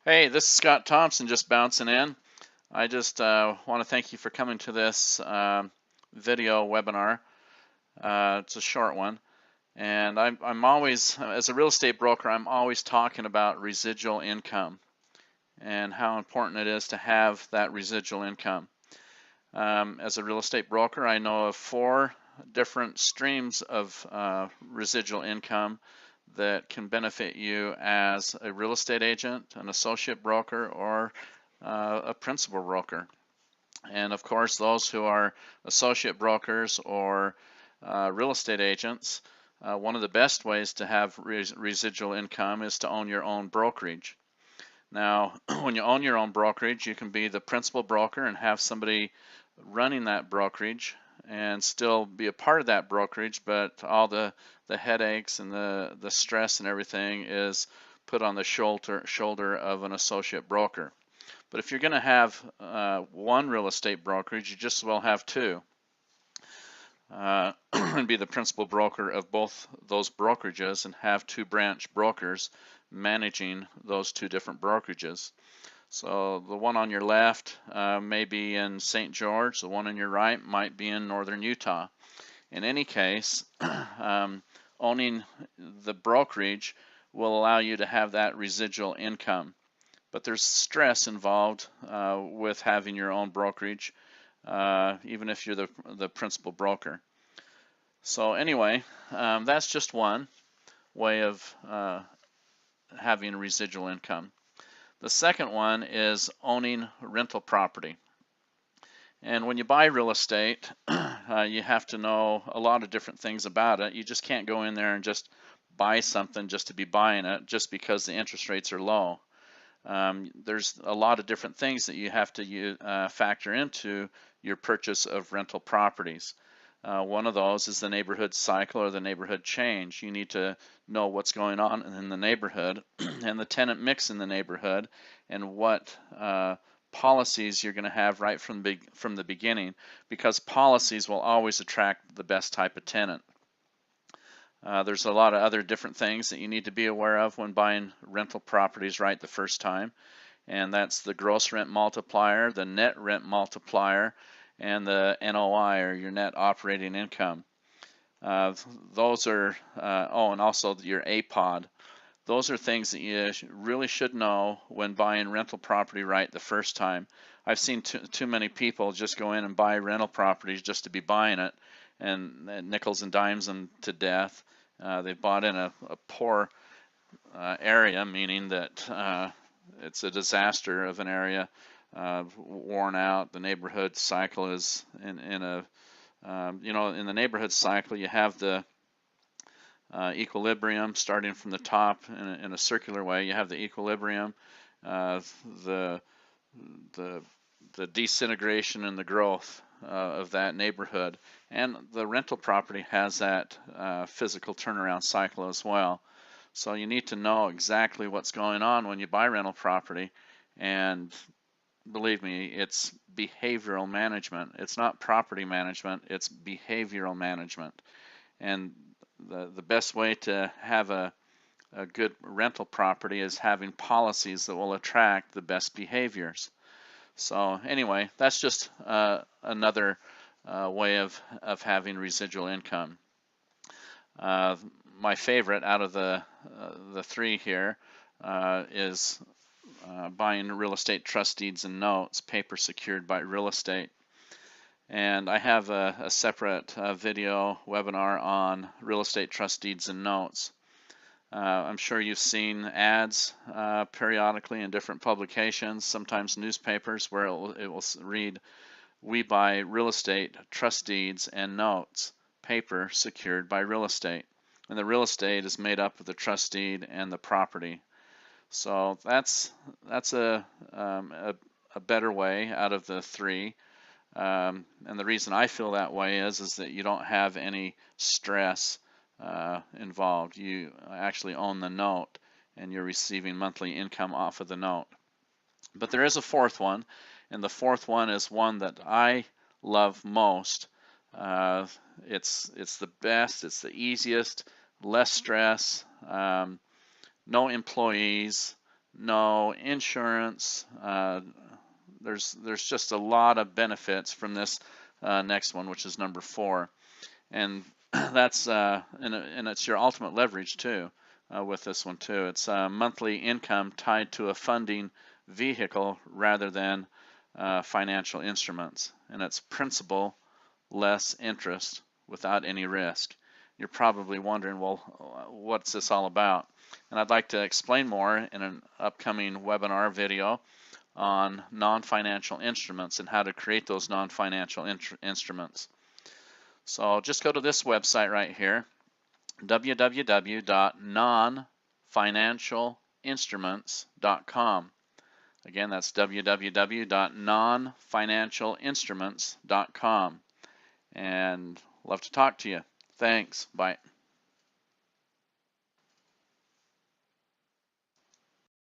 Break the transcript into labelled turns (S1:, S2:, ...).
S1: Hey, this is Scott Thompson just bouncing in. I just want to thank you for coming to this video webinar. It's a short one, and I'm always, as a real estate broker, I'm always talking about residual income and how important it is to have that residual income. As a real estate broker, I know of 4 different streams of residual income that can benefit you as a real estate agent, an associate broker, or a principal broker. And of course, those who are associate brokers or real estate agents, one of the best ways to have residual income is to own your own brokerage. Now, when you own your own brokerage, you can be the principal broker and have somebody running that brokerage and still be a part of that brokerage, but all the headaches and the stress and everything is put on the shoulder of an associate broker. But if you're going to have one real estate brokerage, you just as well have 2 and be the principal broker of both those brokerages and have 2 branch brokers managing those 2 different brokerages. So the one on your left may be in St. George, the one on your right might be in northern Utah. In any case, owning the brokerage will allow you to have that residual income. But there's stress involved with having your own brokerage, even if you're the principal broker. So anyway, that's just one way of having residual income. The second one is owning rental property. And when you buy real estate, you have to know a lot of different things about it. You just can't go in there and just buy something just to be buying it just because the interest rates are low. There's a lot of different things that you have to factor into your purchase of rental properties. One of those is the neighborhood cycle or the neighborhood change. You need to know what's going on in the neighborhood and the tenant mix in the neighborhood and what policies you're going to have right from the beginning, because policies will always attract the best type of tenant. There's a lot of other different things that you need to be aware of when buying rental properties right the first time, and that's the gross rent multiplier, the net rent multiplier, and the NOI, or your net operating income. Those are, and also your APOD. Those are things that you really should know when buying rental property right the first time. I've seen too many people just go in and buy rental properties just to be buying it, and nickels and dimes them to death. They bought in a poor area, meaning that it's a disaster of an area, worn out. The neighborhood cycle is in a in the neighborhood cycle, you have the equilibrium starting from the top in a circular way. You have the equilibrium, the the disintegration and the growth of that neighborhood, and the rental property has that physical turnaround cycle as well. So you need to know exactly what's going on when you buy rental property, and believe me, it's behavioral management. It's not property management, it's behavioral management. And the best way to have a good rental property is having policies that will attract the best behaviors. So anyway, that's just another way of having residual income. My favorite out of the 3 here is buying real estate trust deeds and notes, paper secured by real estate. And I have a separate video webinar on real estate trust deeds and notes. I'm sure you've seen ads periodically in different publications, sometimes newspapers, where it will read, "We buy real estate trust deeds and notes, paper secured by real estate." And the real estate is made up of the trust deed and the property. So that's a better way out of the 3. And the reason I feel that way is that you don't have any stress involved. You actually own the note and you're receiving monthly income off of the note. But there is a 4th one, and the 4th one is one that I love most. It's the best, it's the easiest, less stress, no employees, no insurance. There's just a lot of benefits from this next one, which is number 4, and that's and it's your ultimate leverage too. With this one too, it's monthly income tied to a funding vehicle rather than financial instruments, and it's principal less interest without any risk. You're probably wondering, well, what's this all about? And I'd like to explain more in an upcoming webinar video on non-financial instruments and how to create those non-financial instruments. So just go to this website right here, www.nonfinancialinstruments.com. Again, that's www.nonfinancialinstruments.com. And love to talk to you. Thanks. Bye.